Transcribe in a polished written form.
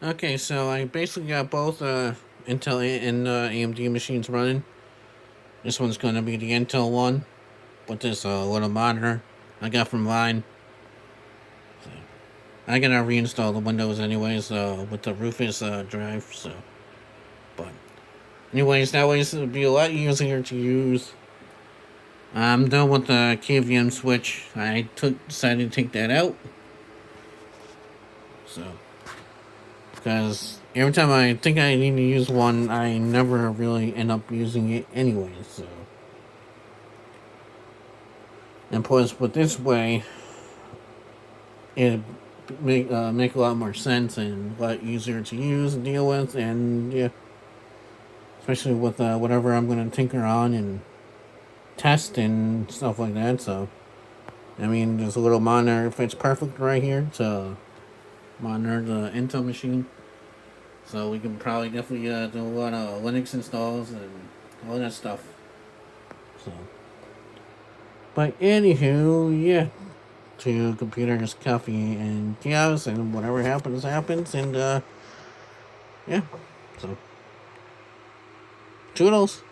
Okay, so I basically got both Intel and AMD machines running. This one's going to be the Intel one with this little monitor I got from Line. So I gotta reinstall the Windows anyways with the Rufus drive. So, but anyways, that way it'll be a lot easier to use. I'm done with the KVM switch. I decided to take that out. So, because every time I think I need to use one, I never really end up using it anyway. So, and plus, with this way, it make a lot more sense and a lot easier to use and deal with, and yeah, especially with whatever I'm going to tinker on and test and stuff like that. So, I mean, there's a little monitor. It fits perfect right here to monitor the Intel machine. So we can probably definitely do a lot of Linux installs and all that stuff. So, but anywho, yeah, to computers, coffee, and chaos, and whatever happens, happens, and yeah. So, toodles.